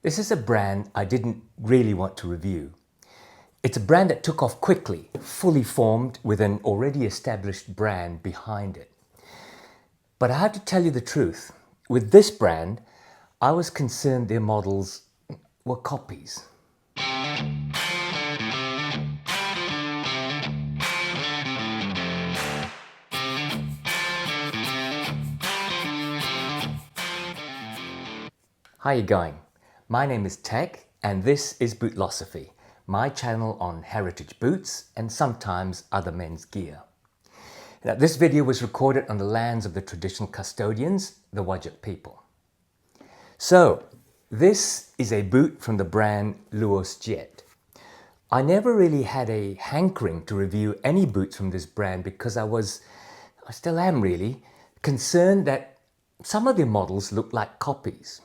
This is a brand I didn't really want to review. It's a brand that took off quickly, fully formed with an already established brand behind it. But I have to tell you the truth. With this brand, I was concerned their models were copies. How you going? My name is Tech and this is Bootlosophy, my channel on heritage boots and sometimes other men's gear. Now, this video was recorded on the lands of the traditional custodians, the Luosjiet people. So, this is a boot from the brand Luosjiet. I never really had a hankering to review any boots from this brand because I still am really, concerned that some of their models look like copies.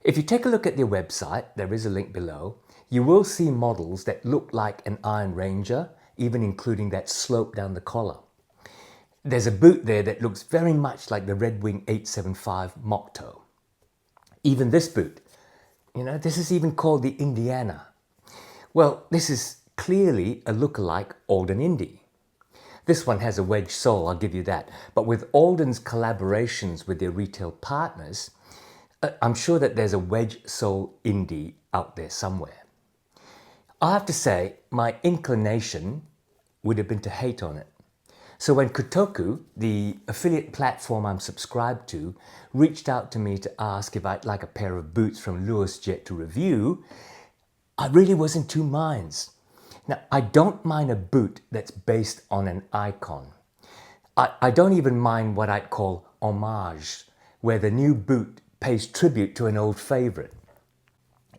If you take a look at their website, there is a link below, you will see models that look like an Iron Ranger, even including that slope down the collar. There's a boot there that looks very much like the Red Wing 875 Moctoe. Even this boot, this is even called the Indiana. Well, this is clearly a lookalike Alden Indy. This one has a wedge sole, I'll give you that. But with Alden's collaborations with their retail partners, I'm sure that there's a wedge sole Indy out there somewhere. I have to say, my inclination would have been to hate on it. So when Kotoku, the affiliate platform I'm subscribed to, reached out to me to ask if I'd like a pair of boots from Luosjiet to review, I really was in two minds. Now, I don't mind a boot that's based on an icon. I don't even mind what I'd call homage, where the new boot pays tribute to an old favorite.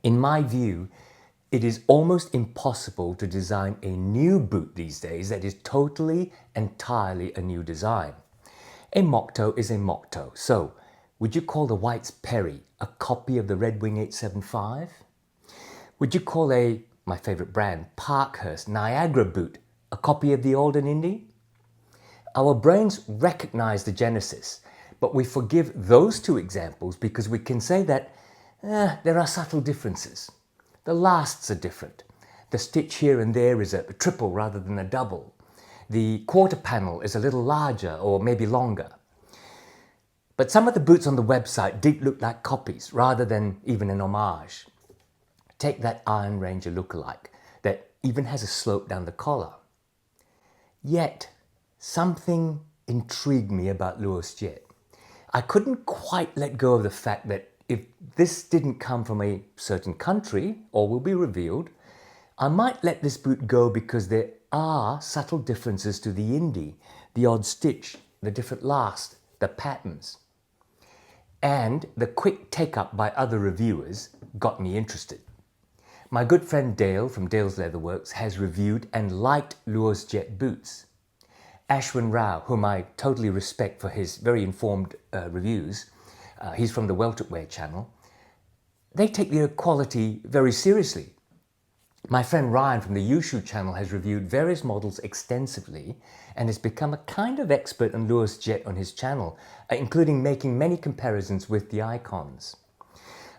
In my view, it is almost impossible to design a new boot these days that is totally, entirely a new design. A Moctoe is a Moctoe. So, would you call the White's Perry a copy of the Red Wing 875? Would you call my favorite brand, Parkhurst Niagara boot, a copy of the Alden Indy? Our brains recognize the genesis, but we forgive those two examples because we can say that there are subtle differences. The lasts are different. The stitch here and there is a triple rather than a double. The quarter panel is a little larger or maybe longer. But some of the boots on the website did look like copies rather than even an homage. Take that Iron Ranger lookalike that even has a slope down the collar. Yet, something intrigued me about Luosjiet. I couldn't quite let go of the fact that if this didn't come from a certain country, or will be revealed, I might let this boot go because there are subtle differences to the Indy, the odd stitch, the different last, the patterns. And the quick take-up by other reviewers got me interested. My good friend Dale from Dale's Leatherworks has reviewed and liked Luosjiet boots. Ashwin Rao, whom I totally respect for his very informed reviews, he's from the Welterwear channel, they take their quality very seriously. My friend Ryan from the Yushu channel has reviewed various models extensively and has become a kind of expert on Luosjiet on his channel, including making many comparisons with the icons.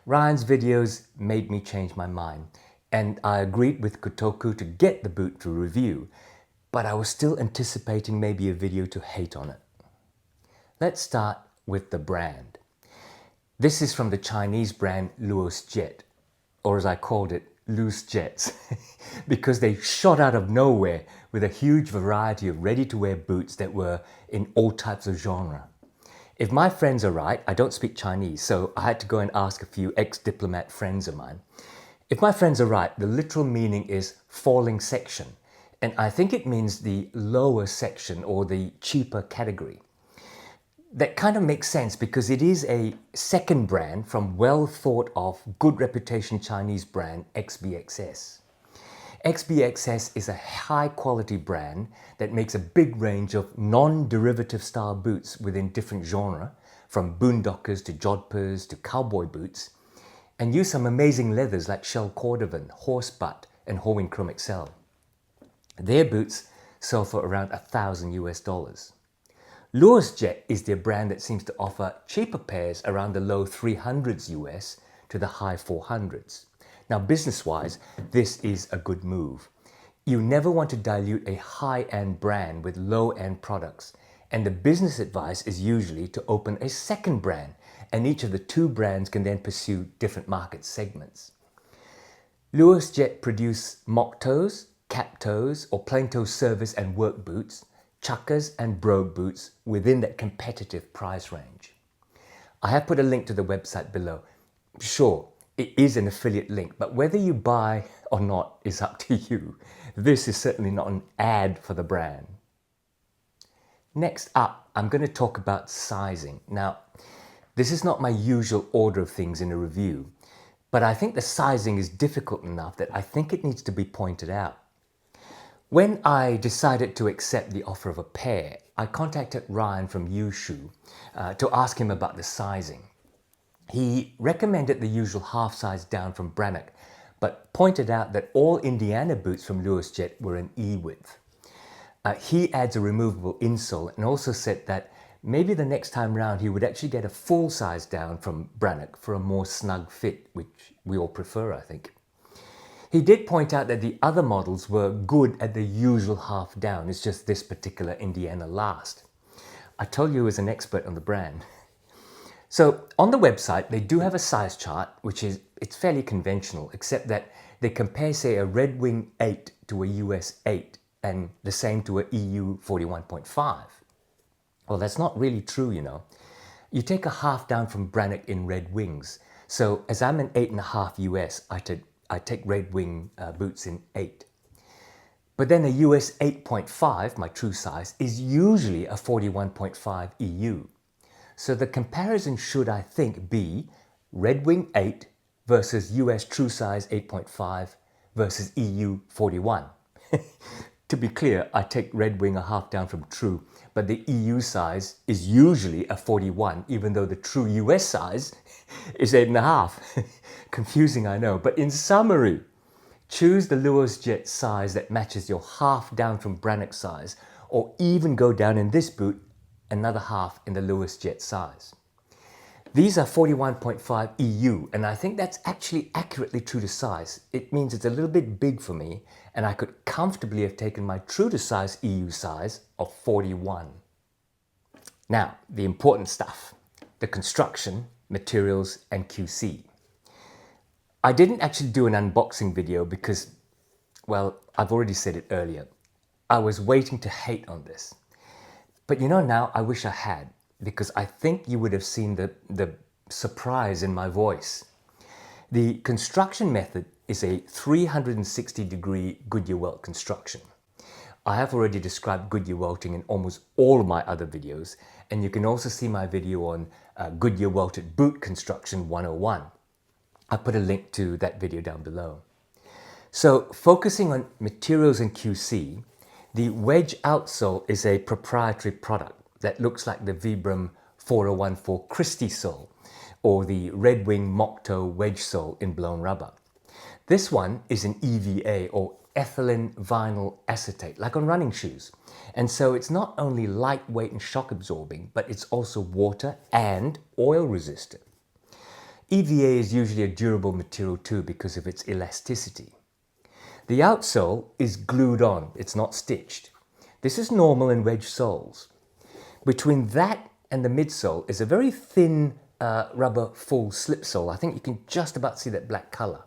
Ryan's videos made me change my mind, and I agreed with Kotoku to get the boot to review, but I was still anticipating maybe a video to hate on it. Let's start with the brand. This is from the Chinese brand Luosjiet, or as I called it, Loose Jets, because they shot out of nowhere with a huge variety of ready-to-wear boots that were in all types of genre. If my friends are right, I don't speak Chinese, so I had to go and ask a few ex-diplomat friends of mine. If my friends are right, the literal meaning is falling section, and I think it means the lower section or the cheaper category. That kind of makes sense because it is a second brand from well thought of, good reputation Chinese brand XBXS. XBXS is a high quality brand that makes a big range of non-derivative style boots within different genre, from boondockers to jodhpurs to cowboy boots, and use some amazing leathers like shell cordovan, horsebutt and Horween Chrome XL. Their boots sell for around $1,000 US. Luosjiet is their brand that seems to offer cheaper pairs around the low 300s US to the high 400s. Now, business-wise, this is a good move. You never want to dilute a high-end brand with low-end products, and the business advice is usually to open a second brand, and each of the two brands can then pursue different market segments. Luosjiet produce Moctoes, cap toes or plain toe service and work boots, chuckers and brogue boots within that competitive price range. I have put a link to the website below. Sure, it is an affiliate link, but whether you buy or not is up to you. This is certainly not an ad for the brand. Next up, I'm going to talk about sizing. Now, this is not my usual order of things in a review, but I think the sizing is difficult enough that I think it needs to be pointed out. When I decided to accept the offer of a pair, I contacted Ryan from Lychee to ask him about the sizing. He recommended the usual half size down from Brannock, but pointed out that all Indiana boots from Luosjiet were an E width. He adds a removable insole and also said that maybe the next time round he would actually get a full size down from Brannock for a more snug fit, which we all prefer, I think. He did point out that the other models were good at the usual half down. It's just this particular Indiana last. I told you as an expert on the brand. So on the website, they do have a size chart, it's fairly conventional, except that they compare, say, a Red Wing 8 to a US 8 and the same to a EU 41.5. Well, that's not really true, you know. You take a half down from Brannock in Red Wings. So as I'm an 8.5 US, I take Red Wing boots in 8. But then a US 8.5, my true size, is usually a 41.5 EU. So the comparison should, I think, be Red Wing 8 versus US true size 8.5 versus EU 41. To be clear, I take Red Wing a half down from true, but the EU size is usually a 41, even though the true US size is 8.5. Confusing, I know, but in summary, choose the Luosjiet size that matches your half down from Brannock size, or even go down in this boot another half in the Luosjiet size. These are 41.5 EU, and I think that's actually accurately true to size. It means it's a little bit big for me, and I could comfortably have taken my true to size EU size of 41. Now, the important stuff, the construction, materials, and QC. I didn't actually do an unboxing video because, well, I've already said it earlier. I was waiting to hate on this. But you know, now I wish I had, because I think you would have seen the surprise in my voice. The construction method is a 360-degree Goodyear welt construction. I have already described Goodyear welting in almost all of my other videos, and you can also see my video on Goodyear welted boot construction 101. I put a link to that video down below. So focusing on materials and QC, the wedge outsole is a proprietary product that looks like the Vibram 4014 Christie sole or the Red Wing Moctoe wedge sole in blown rubber. This one is an EVA or ethylene vinyl acetate, like on running shoes. And so it's not only lightweight and shock absorbing, but it's also water and oil resistant. EVA is usually a durable material too because of its elasticity. The outsole is glued on, it's not stitched. This is normal in wedge soles. Between that and the midsole is a very thin rubber full slip sole. I think you can just about see that black color.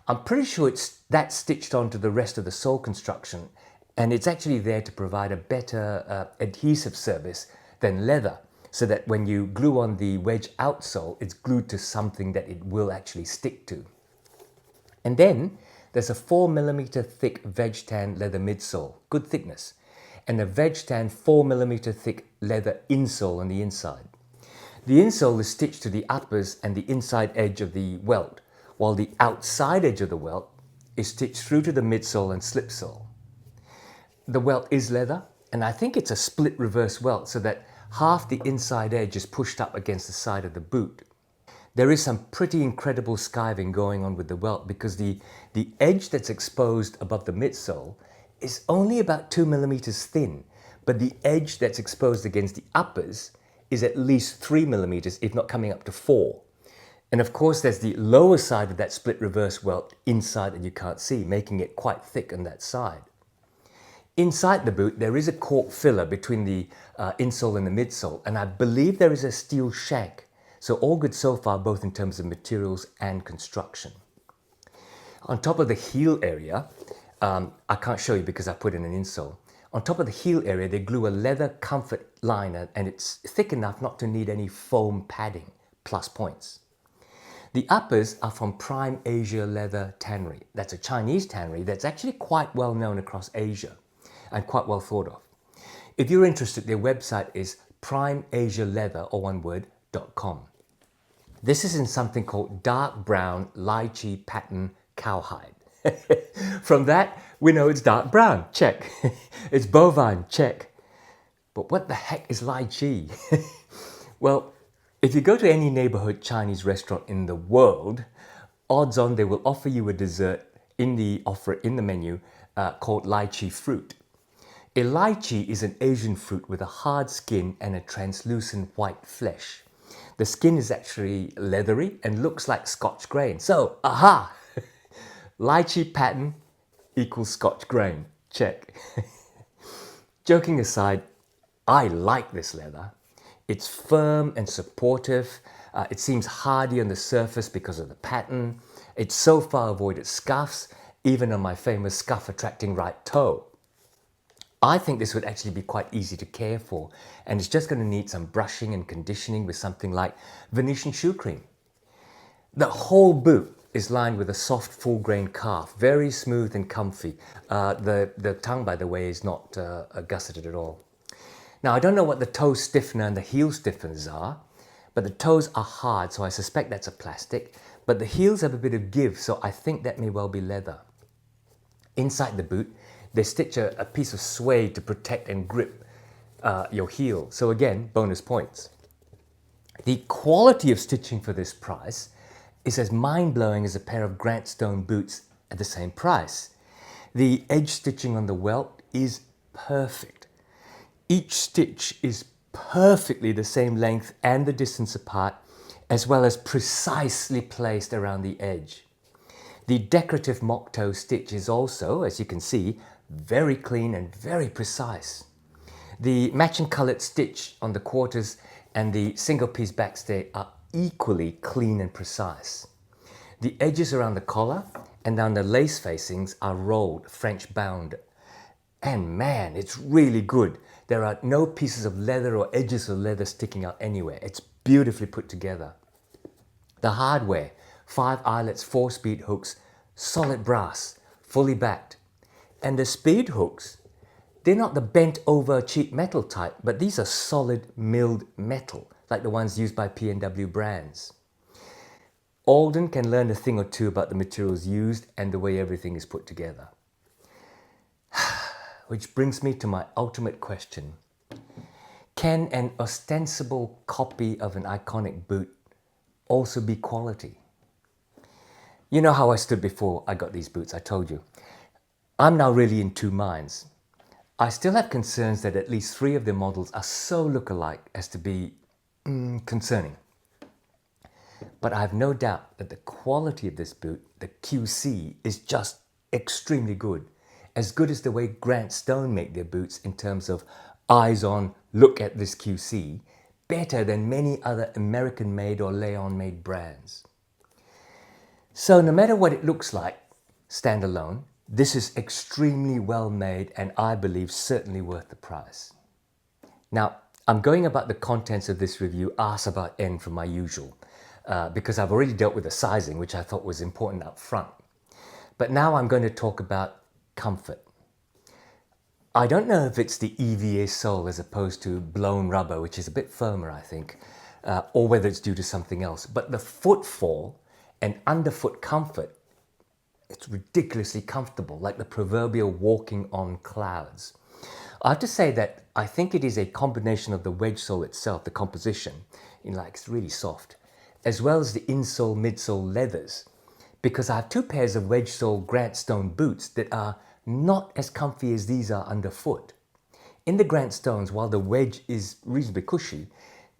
I'm pretty sure that's stitched onto the rest of the sole construction, and it's actually there to provide a better adhesive service than leather, so that when you glue on the wedge outsole, it's glued to something that it will actually stick to. And then there's a 4mm thick veg tan leather midsole, good thickness, and a veg tan 4mm thick leather insole on the inside. The insole is stitched to the uppers and the inside edge of the welt, while the outside edge of the welt is stitched through to the midsole and slip sole. The welt is leather, and I think it's a split reverse welt so that half the inside edge is pushed up against the side of the boot. There is some pretty incredible skiving going on with the welt because the edge that's exposed above the midsole is only about 2mm thin, but the edge that's exposed against the uppers is at least 3mm, if not coming up to 4. And of course, there's the lower side of that split reverse welt inside that you can't see, making it quite thick on that side. Inside the boot, there is a cork filler between the insole and the midsole, and I believe there is a steel shank. So all good so far, both in terms of materials and construction. On top of the heel area, I can't show you because I put in an insole. On top of the heel area, they glue a leather comfort liner, and it's thick enough not to need any foam padding, plus points. The uppers are from Prime Asia Leather Tannery. That's a Chinese tannery that's actually quite well known across Asia and quite well thought of. If you're interested, their website is primeasialeather, or one word, .com. This is in something called dark brown lychee pattern cowhide. From that, we know it's dark brown, check. It's bovine, check. But what the heck is lychee? Well, if you go to any neighborhood Chinese restaurant in the world, odds on they will offer you a dessert in the menu called lychee fruit. A lychee is an Asian fruit with a hard skin and a translucent white flesh. The skin is actually leathery and looks like Scotch grain. So, aha! Lychee pattern equals Scotch grain. Check. Joking aside, I like this leather. It's firm and supportive. It seems hardy on the surface because of the pattern. It's so far avoided scuffs, even on my famous scuff-attracting right toe. I think this would actually be quite easy to care for, and it's just going to need some brushing and conditioning with something like Venetian shoe cream. The whole boot is lined with a soft full-grain calf, very smooth and comfy. The tongue, by the way, is not gusseted at all. Now, I don't know what the toe stiffener and the heel stiffeners are, but the toes are hard, so I suspect that's a plastic. But the heels have a bit of give, so I think that may well be leather. Inside the boot, they stitch a piece of suede to protect and grip your heel. So again, bonus points. The quality of stitching for this price is as mind-blowing as a pair of Grant Stone boots at the same price. The edge stitching on the welt is perfect. Each stitch is perfectly the same length and the distance apart, as well as precisely placed around the edge. The decorative Moctoe stitch is also, as you can see, very clean and very precise. The matching coloured stitch on the quarters and the single piece backstay are equally clean and precise. The edges around the collar and down the lace facings are rolled, French bound. And man, it's really good. There are no pieces of leather or edges of leather sticking out anywhere. It's beautifully put together. The hardware, 5 eyelets, 4-speed hooks, solid brass, fully backed. And the speed hooks, they're not the bent over cheap metal type, but these are solid milled metal, like the ones used by P&W brands. Alden can learn a thing or two about the materials used and the way everything is put together. Which brings me to my ultimate question. Can an ostensible copy of an iconic boot also be quality? You know how I stood before I got these boots, I told you. I'm now really in two minds. I still have concerns that at least 3 of the models are so look-alike as to be concerning. But I have no doubt that the quality of this boot, the QC, is just extremely good. As good as the way Grant Stone make their boots in terms of eyes on, look at this QC, better than many other American-made or Leon-made brands. So no matter what it looks like, standalone, this is extremely well made and I believe certainly worth the price. Now, I'm going about the contents of this review arse about end from my usual, because I've already dealt with the sizing, which I thought was important up front. But now I'm going to talk about comfort. I don't know if it's the EVA sole as opposed to blown rubber, which is a bit firmer, I think, or whether it's due to something else. But the footfall and underfoot comfort, it's ridiculously comfortable, like the proverbial walking on clouds. I have to say that I think it is a combination of the wedge sole itself, the composition, it's really soft, as well as the insole, midsole leathers, because I have 2 pairs of wedge sole Grant Stone boots that are not as comfy as these are underfoot. In the Grant Stones, while the wedge is reasonably cushy,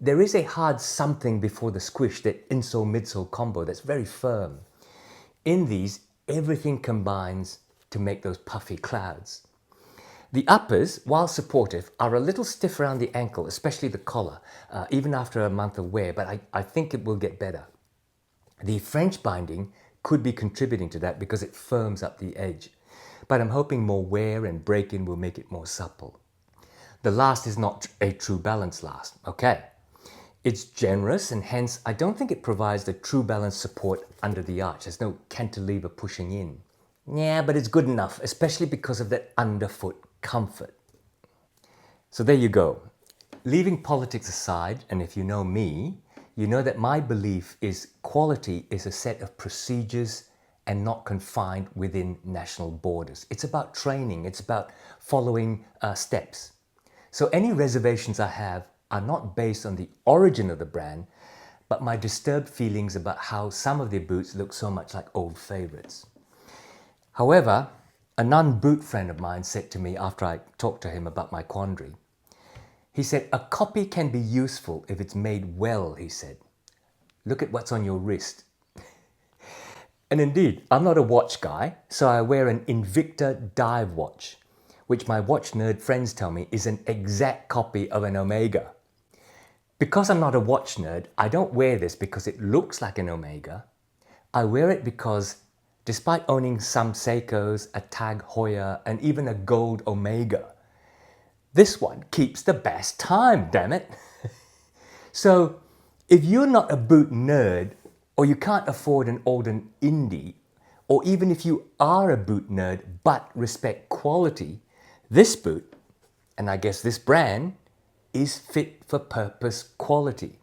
there is a hard something before the squish, that insole-midsole combo that's very firm. In these, everything combines to make those puffy clouds. The uppers, while supportive, are a little stiff around the ankle, especially the collar, even after a month of wear, but I think it will get better. The French binding could be contributing to that because it firms up the edge, but I'm hoping more wear and break-in will make it more supple. The last is not a true balance last, okay? It's generous, and hence I don't think it provides the true balance support under the arch. There's no cantilever pushing in. Yeah, but it's good enough, especially because of that underfoot comfort. So there you go. Leaving politics aside, and if you know me, you know that my belief is quality is a set of procedures and not confined within national borders. It's about training, it's about following steps. So any reservations I have are not based on the origin of the brand, but my disturbed feelings about how some of their boots look so much like old favorites. However, a non-boot friend of mine said to me after I talked to him about my quandary, he said, a copy can be useful if it's made well, he said. Look at what's on your wrist. And indeed, I'm not a watch guy, so I wear an Invicta dive watch, which my watch nerd friends tell me is an exact copy of an Omega. Because I'm not a watch nerd, I don't wear this because it looks like an Omega. I wear it because despite owning some Seikos, a Tag Heuer, and even a gold Omega, this one keeps the best time, damn it. So if you're not a boot nerd, or you can't afford an Alden Indy, or even if you are a boot nerd but respect quality, this boot, and I guess this brand, is fit for purpose quality.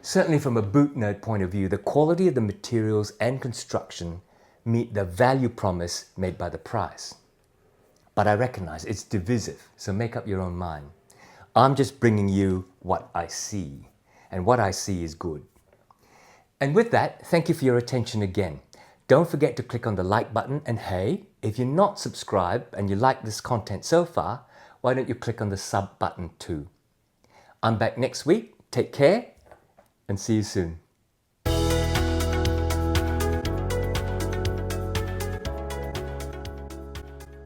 Certainly from a boot nerd point of view, the quality of the materials and construction meet the value promise made by the price. But I recognize it's divisive, so make up your own mind. I'm just bringing you what I see, and what I see is good. And with that, thank you for your attention again. Don't forget to click on the like button, and hey, if you're not subscribed and you like this content so far, why don't you click on the sub button too? I'm back next week. Take care and see you soon.